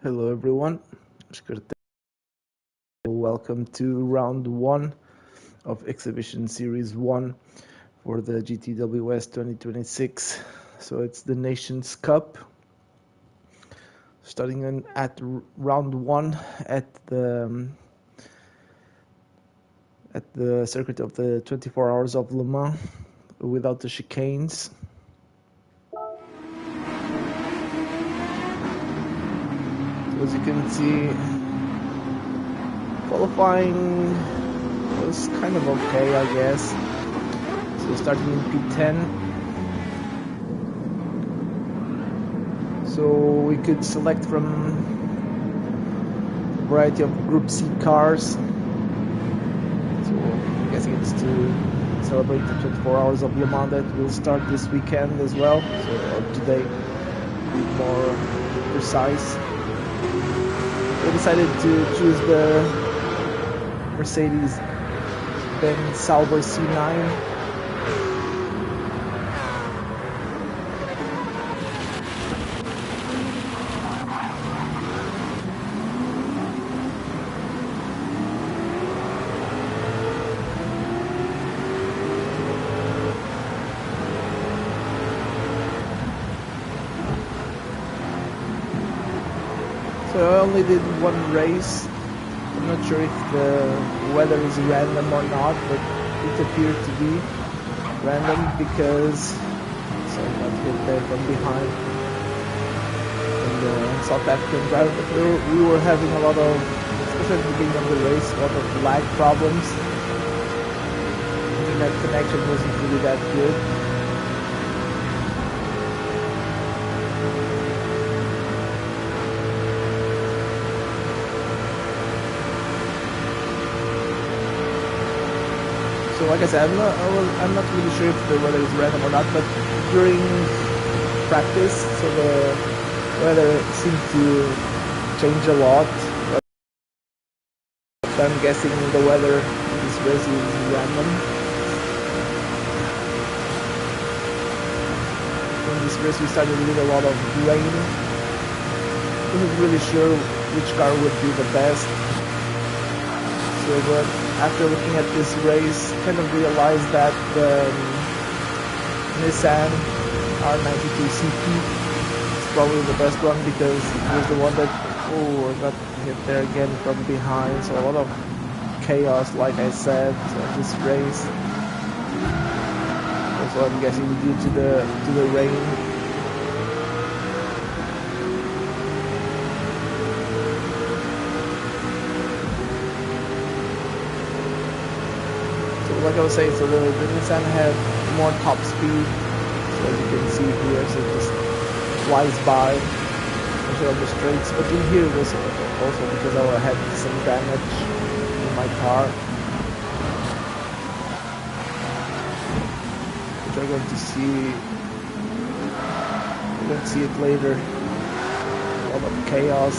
Hello everyone, welcome to round 1 of Exhibition Series 1 for the GTWS 2026. So it's the Nations Cup, starting at round 1 at the circuit of the 24 Hours of Le Mans without the chicanes. As you can see, qualifying was kind of okay, I guess. So starting in P10, so we could select from a variety of Group C cars. So I'm guessing it's to celebrate the 24 Hours of Le Mans that will start this weekend as well. So today, to be more precise. We decided to choose the Mercedes-Benz Sauber C9. So I only did one race. I'm not sure if the weather is random or not, but it appeared to be random because so I got hit there from behind. And the South African driver, but we were having a lot of, especially at the beginning of the race, a lot of lag problems. Internet connection wasn't really that good. So like I said, I'm not really sure if the weather is random or not, but during practice, so the weather seemed to change a lot. But I'm guessing the weather in this race is random. In this race we started with a lot of rain. Wasn't really sure which car would be the best. So, but after looking at this race, kind of realized that the Nissan R92 CP is probably the best one because it was the one that got hit there again from behind. So a lot of chaos, like I said, in this race. Also, I'm guessing due to the rain. Like I was saying, so the Nissan had more top speed, so as you can see here, so it just flies by, especially on the straights. But in here it was also because I had some damage in my car, which we're going to see. We're going to see it later. A lot of chaos.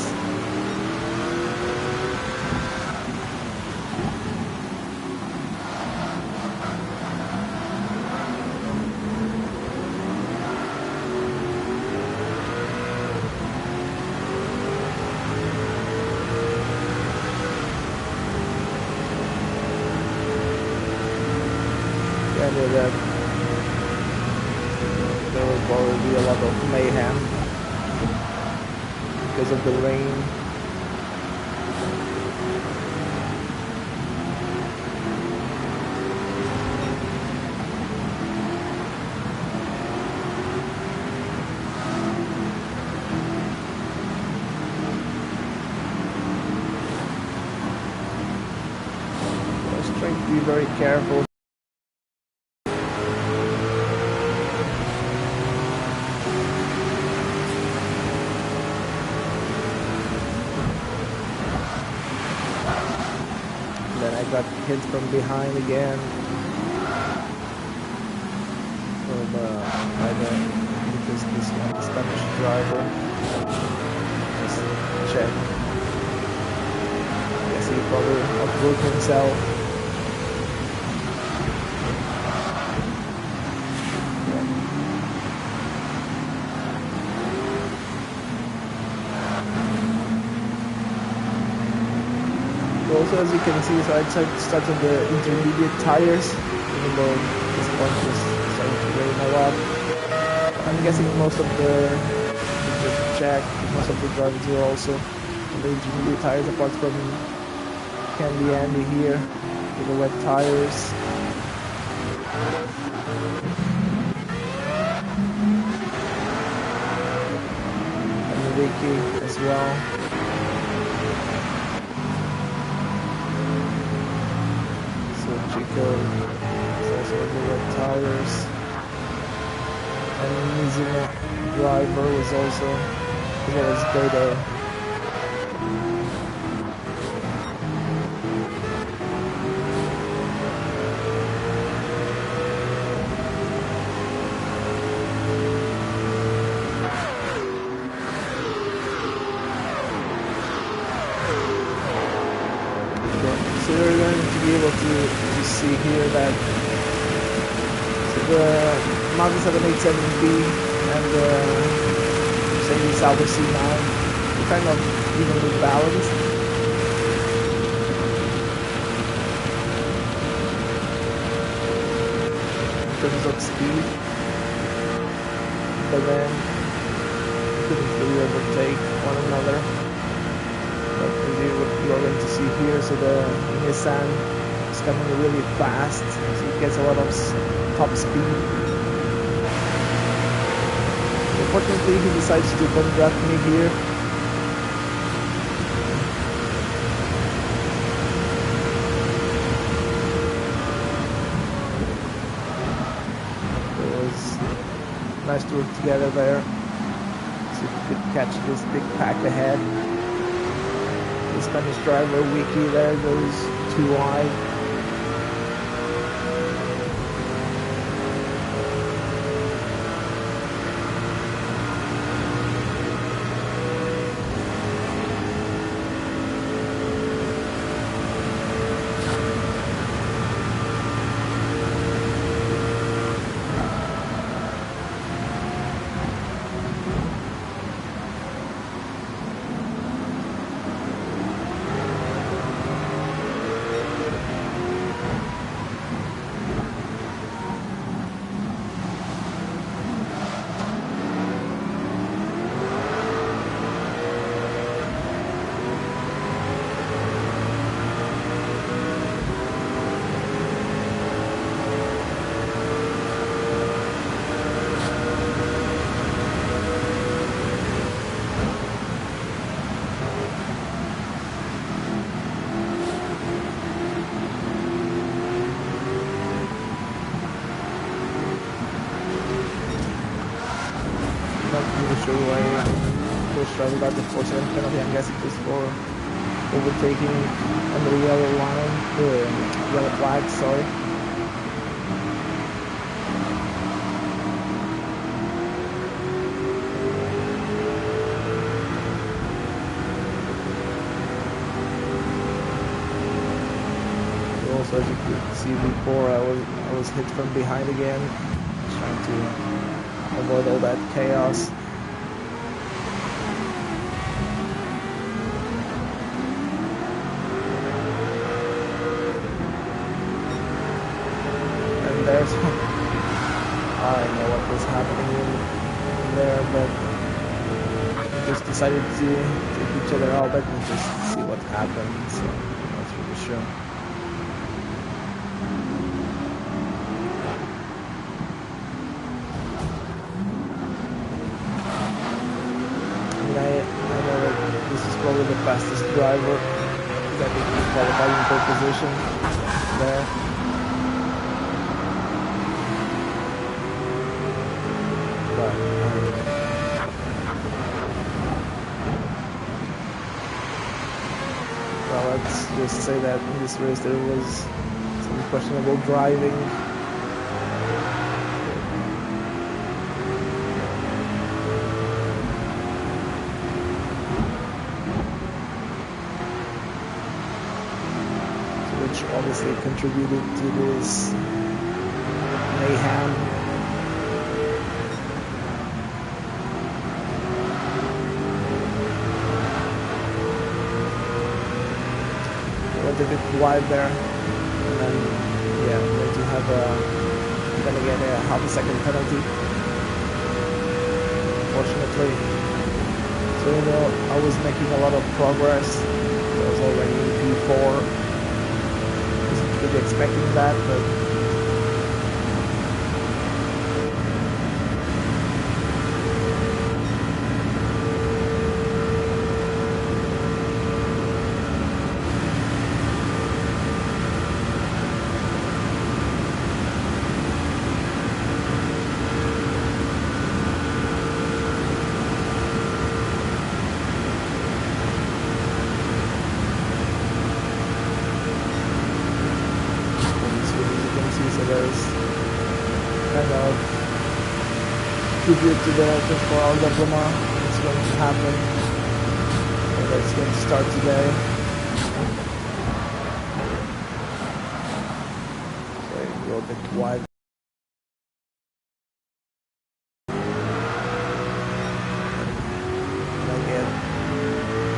There will probably be a lot of mayhem because of the rain. I was trying to be very careful. Then I got hit from behind again by the Spanish driver. Just check. I guess he probably broke himself. as you can see, so I decided to start on the intermediate tires, even though this point was starting to rain a lot. I'm guessing most of the drivers here also on the intermediate tires, apart from Candy Andy here with the wet tires. And Vicky as well. So Chico is also with the wet tires. And Mizuno driver was also, as well as Dodo. So we're going to be able to see here that the Mazda 787B and the Mercedes Sauber C9 are kind of evenly balanced. In terms of speed, but then couldn't really overtake one another. But maybe what you are going to see here, so the Nissan is coming really fast, so it gets a lot of top speed. Unfortunately, he decides to come grab me here. It was nice to work together there, so he could catch this big pack ahead. The Spanish driver Wiki there goes too wide. Sure why Bush driver got the 4-7 penalty. I'm guessing just for overtaking on the yellow line, the yellow flag, sorry. Also, as you could see before, I was hit from behind again, just trying to avoid all that chaos. There's I don't know what was happening in there, but we just decided to take each other out and just see what happened, so that's for the show. I mean, I know that this is probably the fastest driver, because I think he qualified in pole position there. Well, let's just say that in this race there was some questionable driving. Which obviously contributed to this mayhem. a bit wide there, and then yeah, I'm going to have gonna get a half a second penalty, unfortunately. So you know, I was making a lot of progress. I was already in P4. Wasn't really expecting that, but tribute to the 24-hour diploma. It's going to happen. And it's going to start today. So you go a bit wide. And I get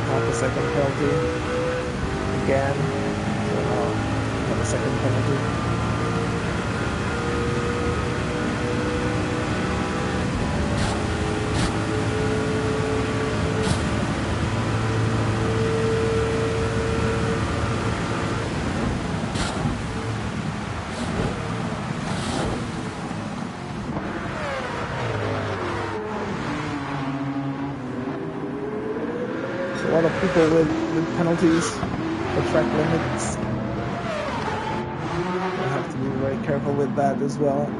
half a second penalty again. So now half a second penalty. A lot of people with penalties for track limits. You have to be very careful with that as well.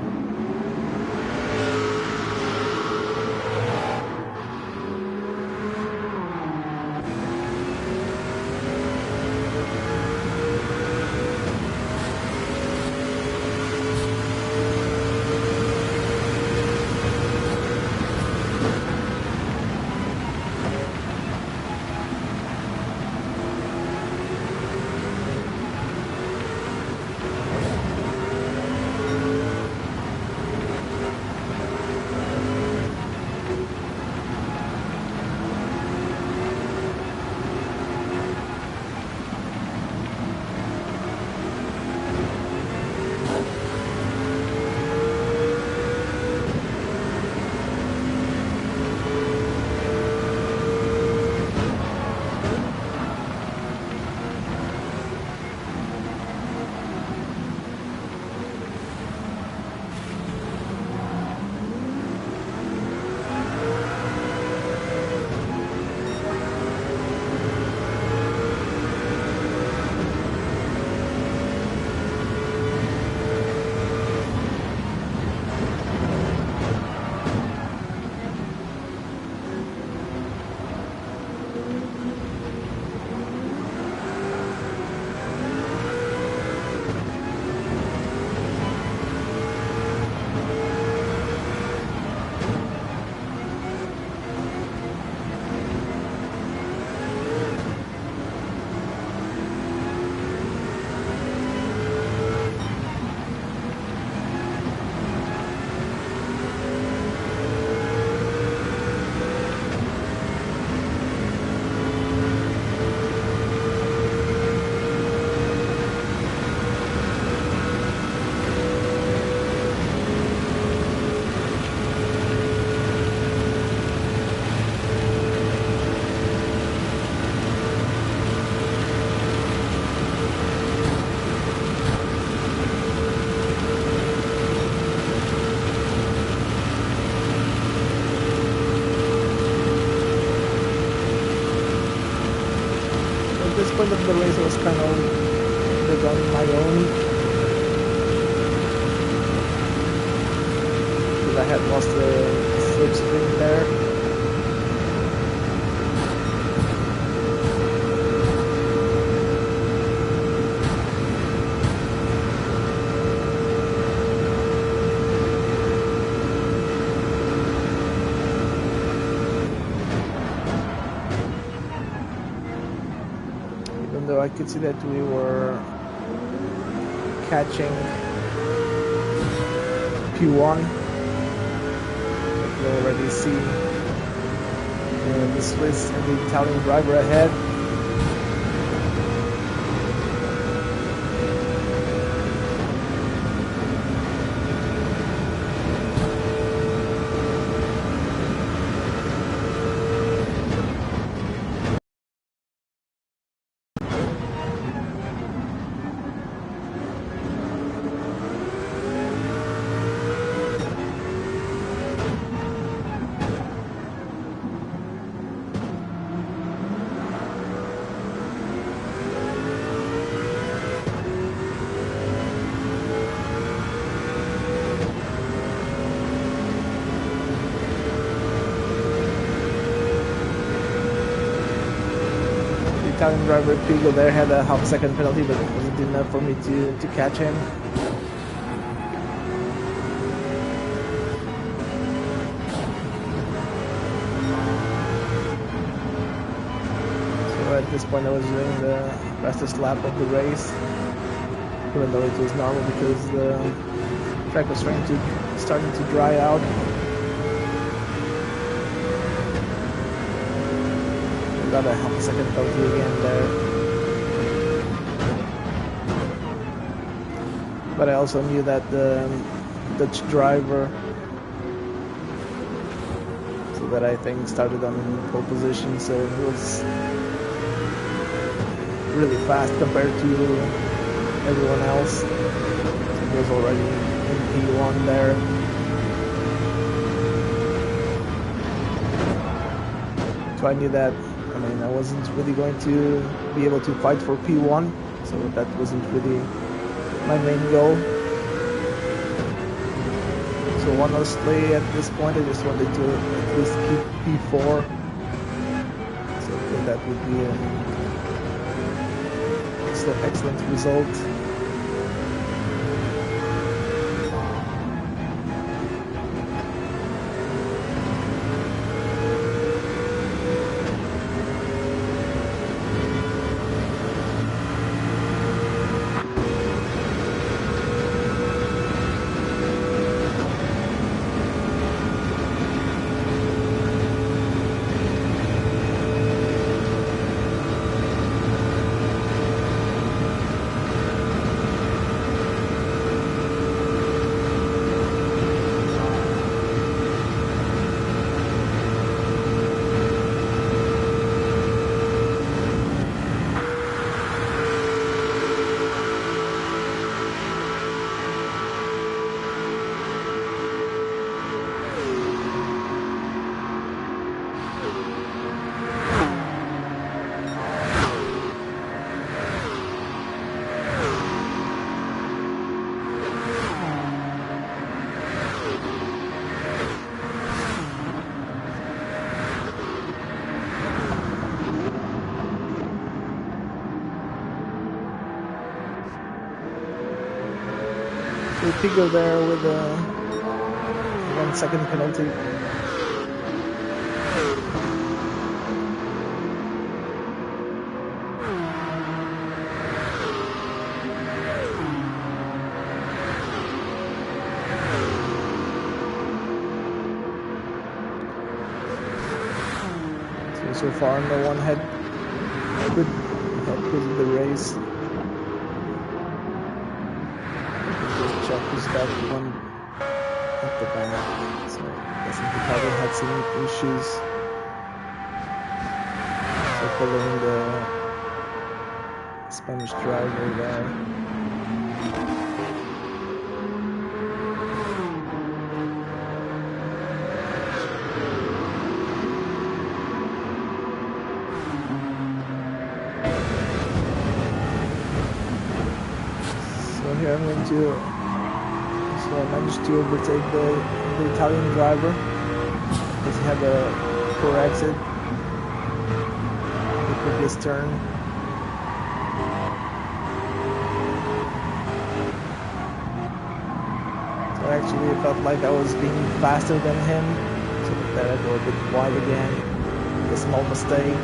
Point of the race was kind of a bit on my own, because I had lost the slipstream there. Though I could see that we were catching P1. You can already see the Swiss and the Italian driver ahead. Italian driver Pigo there had a half-second penalty, but it wasn't enough for me to catch him. So at this point I was doing the fastest lap of the race, even though it was normal because the track was starting to dry out. Got a half-second penalty again there. But I also knew that the Dutch driver, so that I think started on pole position, so it was really fast compared to everyone else. So he was already in P1 there. So I knew that I wasn't really going to be able to fight for P1, so that wasn't really my main goal. So honestly, at this point, I just wanted to at least keep P4. So I think that would be an excellent result. Pigo there with a 1 second penalty. So far no one had good help with the race. Check who's that one at the back. So I guess he probably had some issues. So following the Spanish driver there. So here I'm going to. So I managed to overtake the Italian driver because he had a poor exit in the previous turn. So actually it felt like I was being faster than him, so that I go a bit wide again, a small mistake.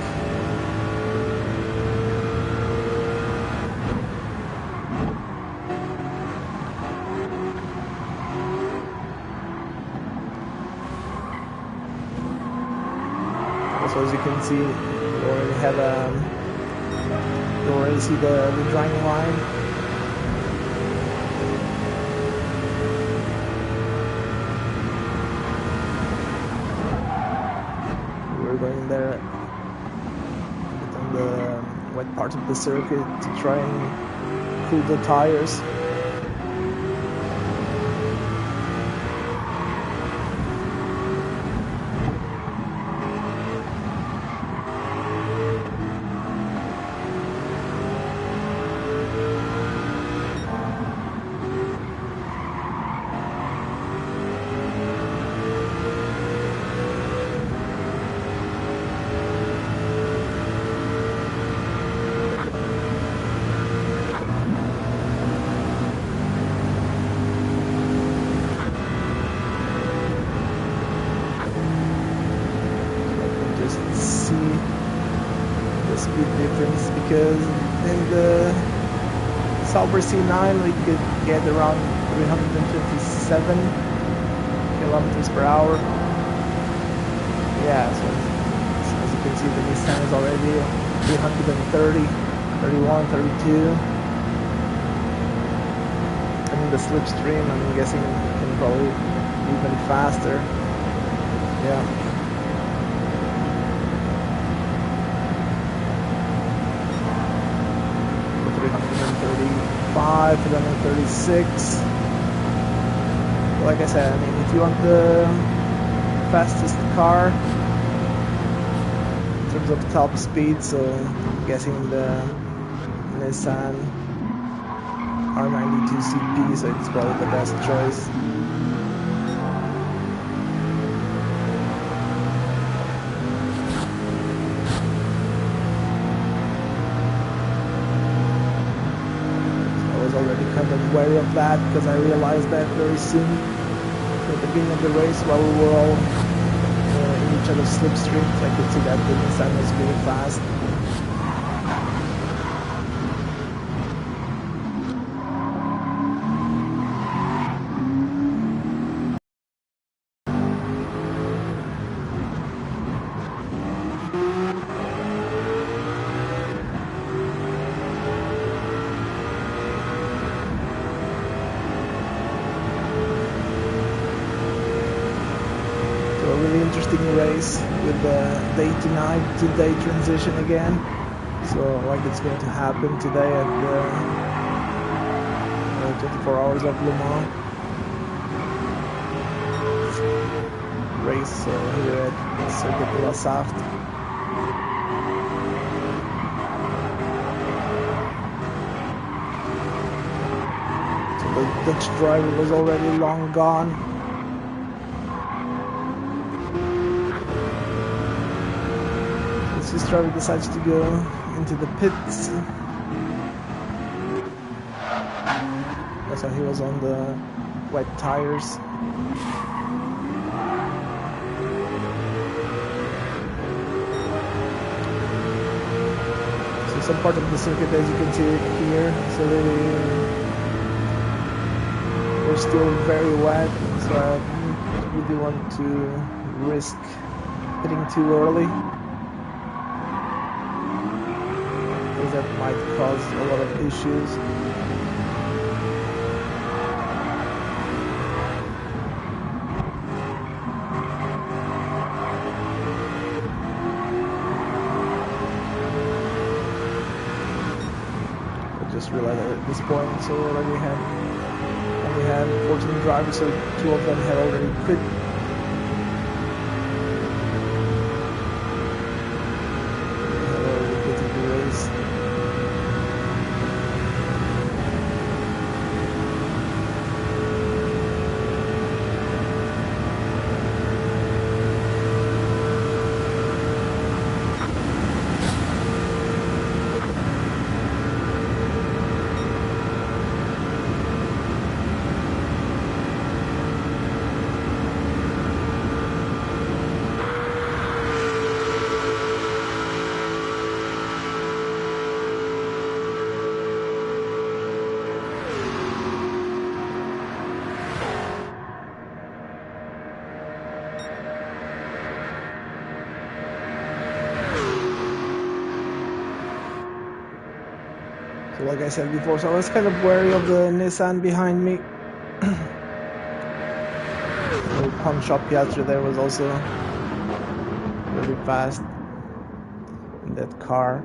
So as you can see, you already have you already see the drying line. We're going there on the wet part of the circuit to try and cool the tires. because in the Sauber C9 we could get around 327 kilometers per hour. Yeah, so as you can see, the Nissan is already 330, 31, 32. And in the slipstream, I'm guessing it can probably be even faster. Yeah. For 335, 336. Like I said, I mean, if you want the fastest car in terms of top speed, so I'm guessing the Nissan R92CP, so it's probably the best choice. So I was already kind of wary of that because I realized that very soon at the beginning of the race while we were all in each other's slipstreams. I could see that the Nissan was really fast. Really interesting race with the day to night to day transition again, so like it's going to happen today at the 24 hours of Le Mans race here at Circuit de la Sarthe. So the Dutch driver was already long gone. This driver decides to go into the pits. That's why he was on the wet tires. So some part of the circuit, as you can see here, so they're still very wet, so I don't really want to risk hitting too early. That might cause a lot of issues. I just realized that at this point, so already only had 14 drivers, so 2 of them had already quit. So like I said before, so I was kind of wary of the Nissan behind me. The pawn shop Piazza there was also really fast in that car.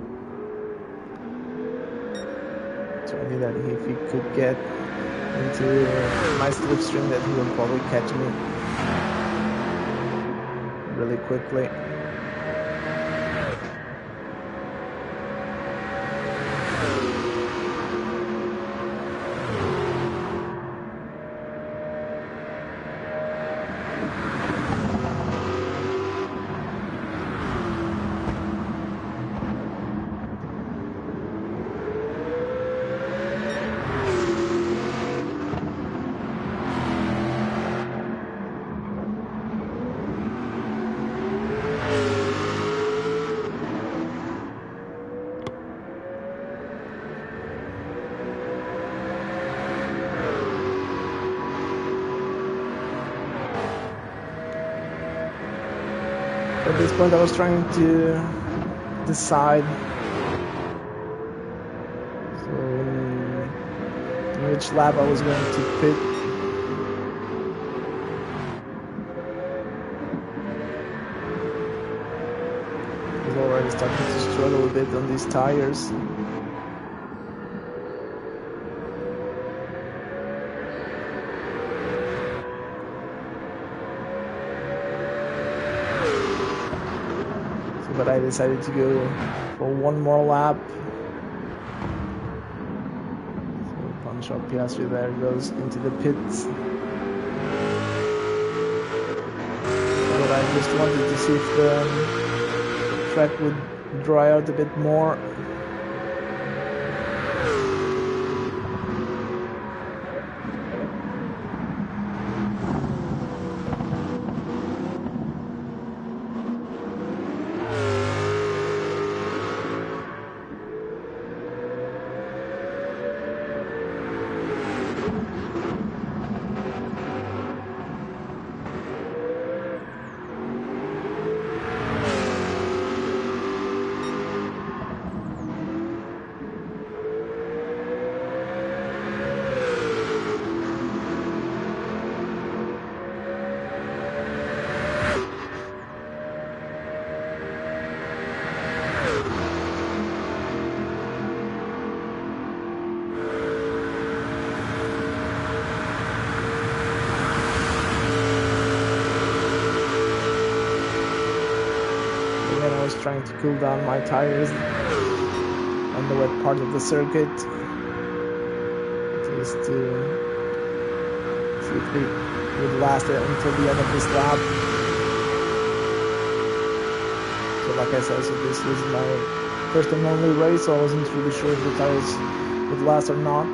So I knew that if he could get into my slipstream, that he would probably catch me really quickly. At this point I was trying to decide in which lap I was going to pit. I was already starting to struggle a bit on these tires. But I decided to go for one more lap. So punch up Piastri there goes into the pits. But I just wanted to see if the track would dry out a bit more. Trying to cool down my tires on the wet part of the circuit, just to see if they would last until the end of this lap. So like I said, so this was my first and only race, so I wasn't really sure if the tires would last or not.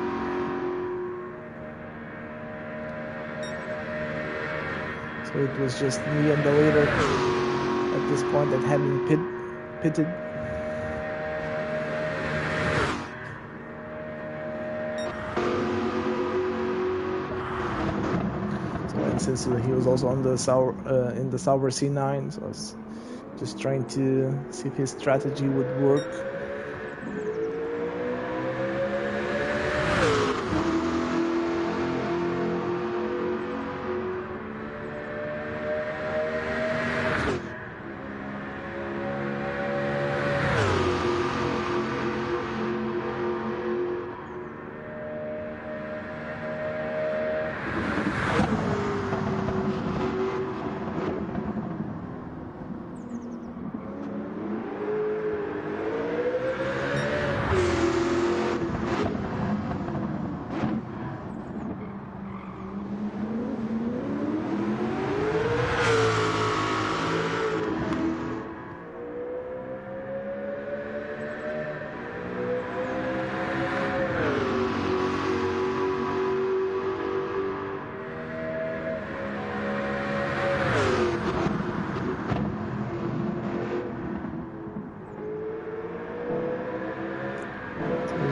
So it was just me and the leader at this point that hadn't pitted. So, and since he was also on the in the Sauber C9, so I was just trying to see if his strategy would work.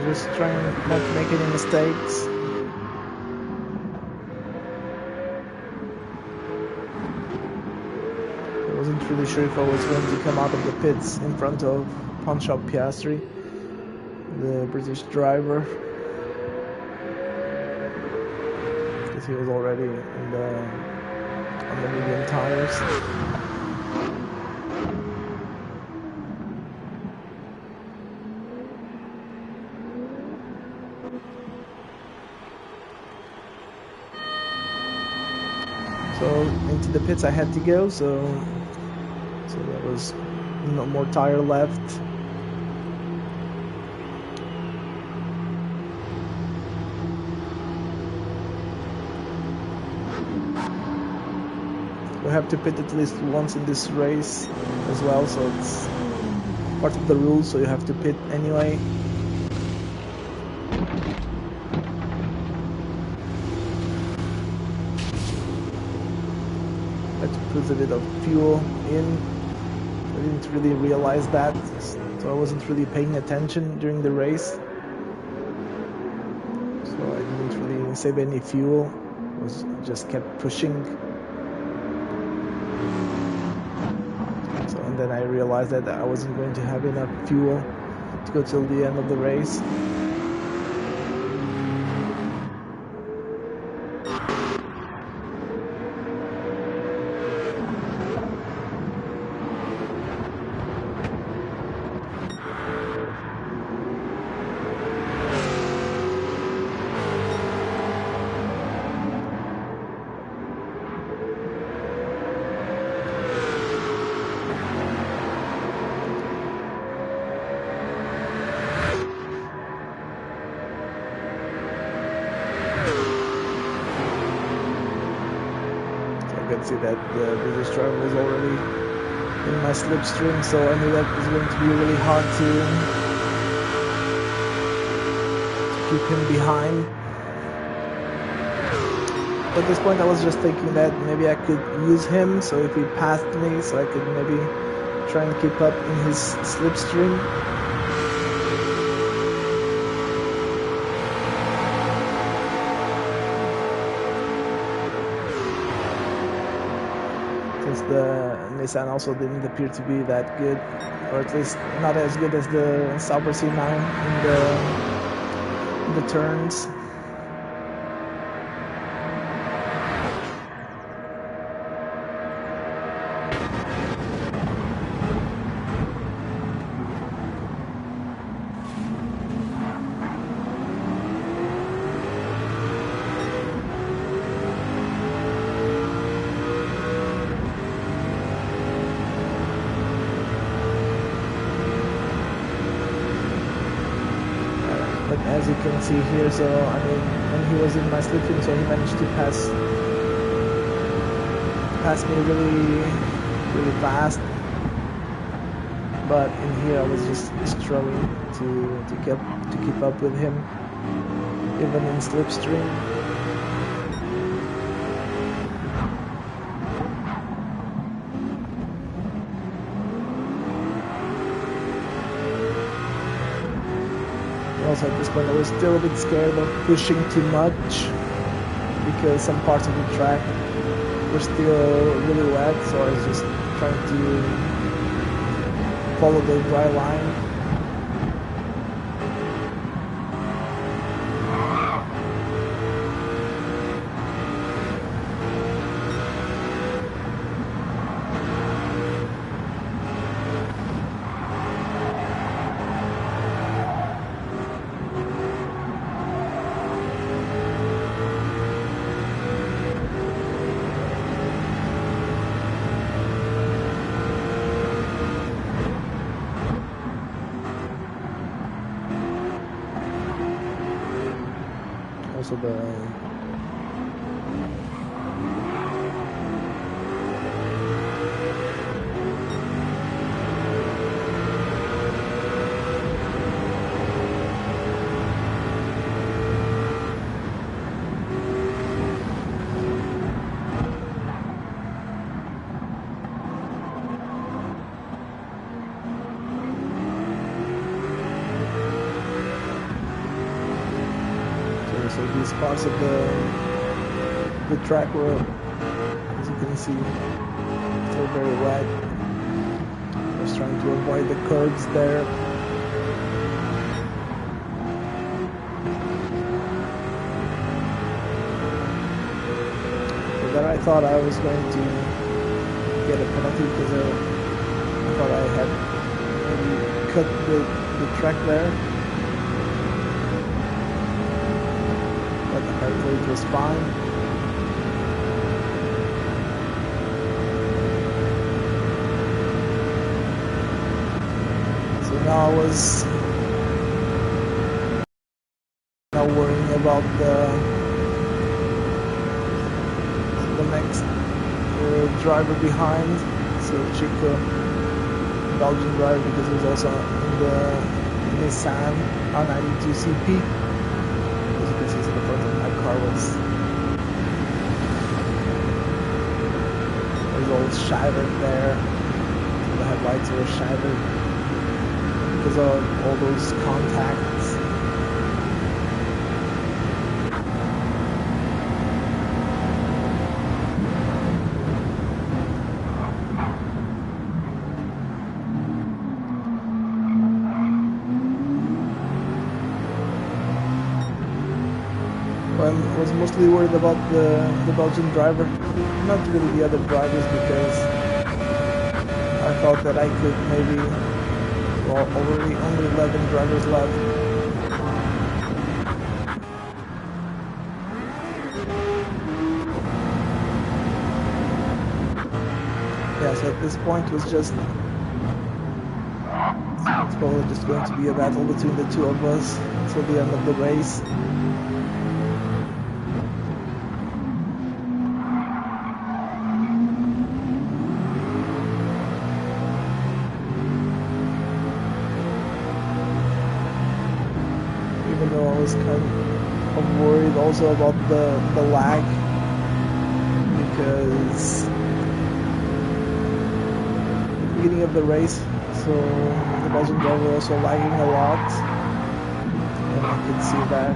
Just trying not to make any mistakes. I wasn't really sure if I was going to come out of the pits in front of Punch-Up Piastri, the British driver, because he was already on the medium tires. So into the pits I had to go, so there was no more tire left. We have to pit at least once in this race as well, so it's part of the rules, so you have to pit anyway. Put a bit of fuel in. I didn't really realize that, so I wasn't really paying attention during the race. So I didn't really save any fuel. I just kept pushing. So then I realized that I wasn't going to have enough fuel to go till the end of the race. See that the British driver was already in my slipstream, so I knew that it was going to be really hard to keep him behind. At this point I was just thinking that maybe I could use him, so if he passed me, so I could maybe try and keep up in his slipstream. The Nissan also didn't appear to be that good, or at least not as good as the Sauber C9 in the turns. As you can see here, so I mean, when he was in my slipstream, so he managed to pass me really fast. But in here, I was just struggling to keep up with him, even in slipstream. Also at this point I was still a bit scared of pushing too much, because some parts of the track were still really wet, so I was just trying to follow the dry line. Also so these parts of the track were, as you can see, still very wet. I was trying to avoid the curbs there. So there I thought I was going to get a penalty, because I thought I had maybe cut the track there. Apparently it was fine. So now I was worrying about the next driver behind, so Chico, Belgian driver, because he was also in the Nissan R92 CP. Was all shattered there. The headlights were shattered because of all those contacts. I was mostly worried about the Belgian driver, not really the other drivers, because I thought that I could maybe, well, already only 11 drivers left. Yeah, so at this point it was just, it's probably just going to be a battle between the two of us until the end of the race. Even though I was kind of worried also about the lag, because beginning of the race, so the Belgian driver was also lagging a lot, and I could see that.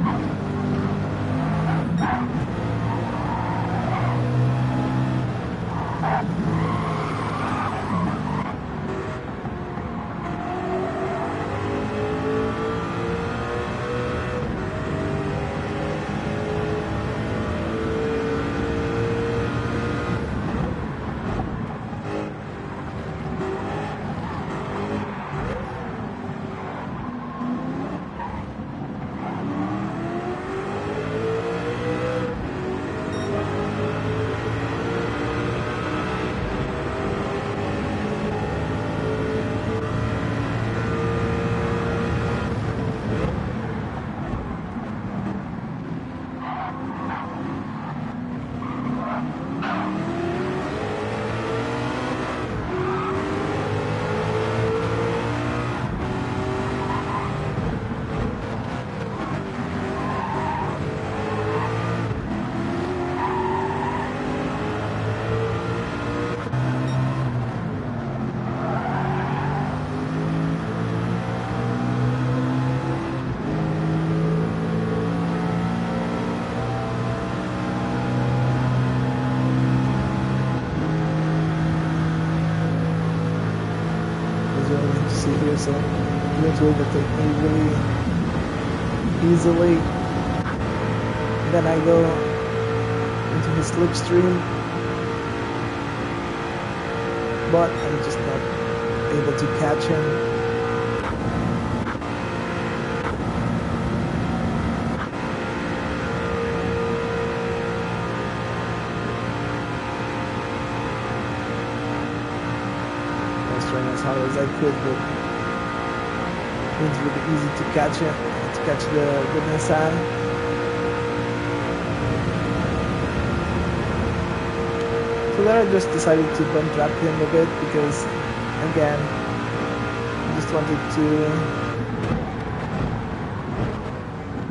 Here, so I'm going to overtake me really easily. Then I go into the slipstream, but I'm just not able to catch him. I was trying as hard as I could, but it's really easy to catch him, to catch the Nissan. So then I just decided to bump trap him a bit, because again, I just wanted to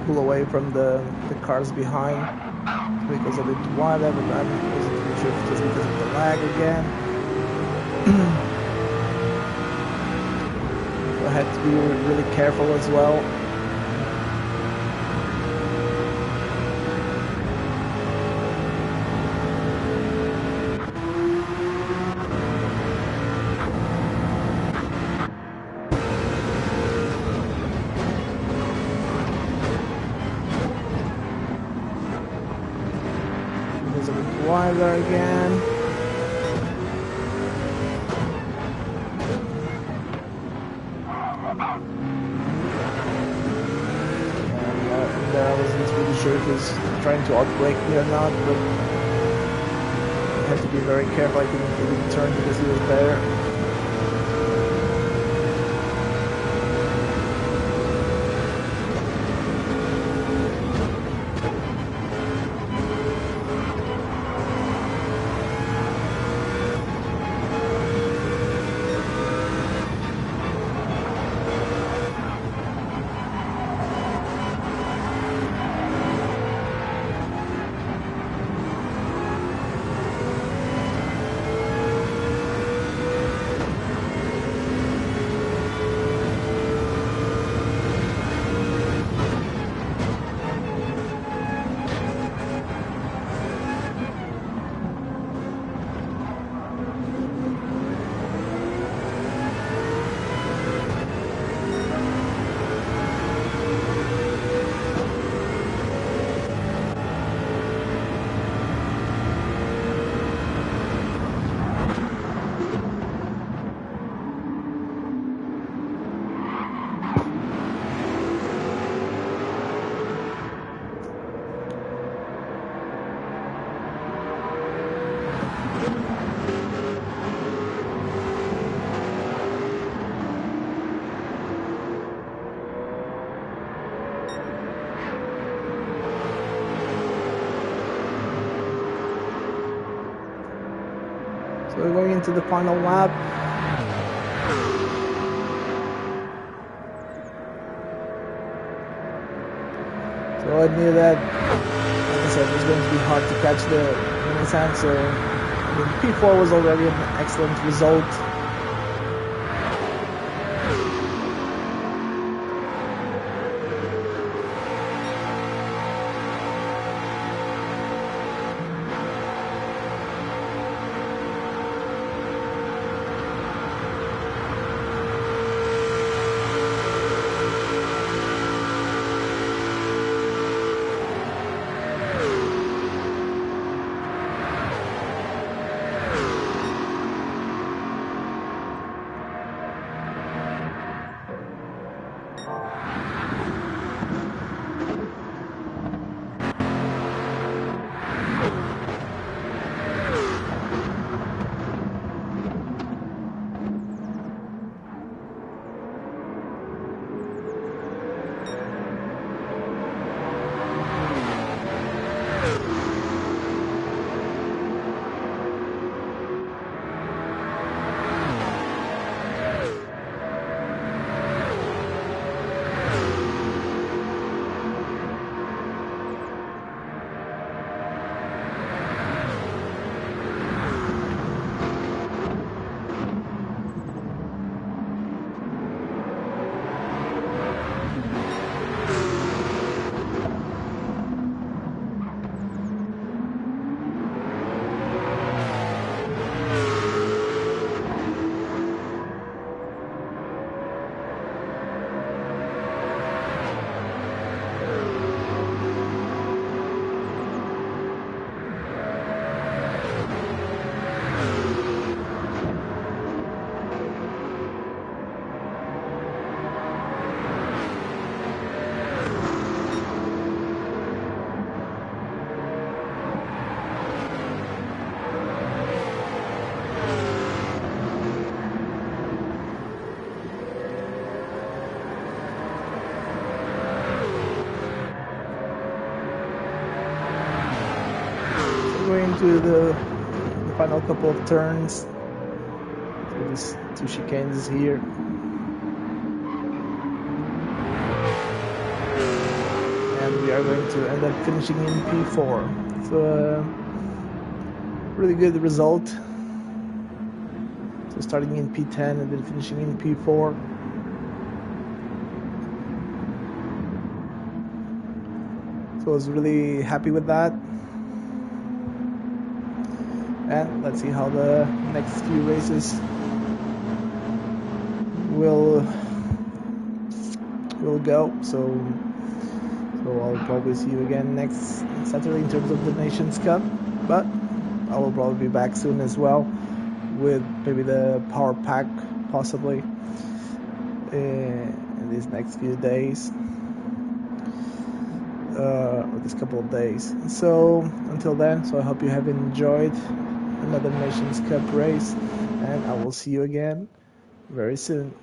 pull away from the cars behind. It was a bit wider, but I wasn't really sure if it was because of the lag again. I had to be really careful as well. It was a bit wider again. I wasn't really sure if he was trying to outbrake me or not, but I had to be very careful. I couldn't really turn because he was there. So we're going into the final lap. So I knew that, like I said, it was going to be hard to catch the Nissan, so I mean, P4 was already an excellent result. Going to the final couple of turns. So these two chicanes here. And we are going to end up finishing in P4. So really good result. So starting in P10 and then finishing in P4. So I was really happy with that. And let's see how the next few races will go. So I'll probably see you again next Saturday in terms of the Nations Cup, but I will probably be back soon as well with maybe the power pack possibly in these next few days, or this couple of days. So until then, so I hope you have enjoyed another Nations Cup race, and I will see you again very soon.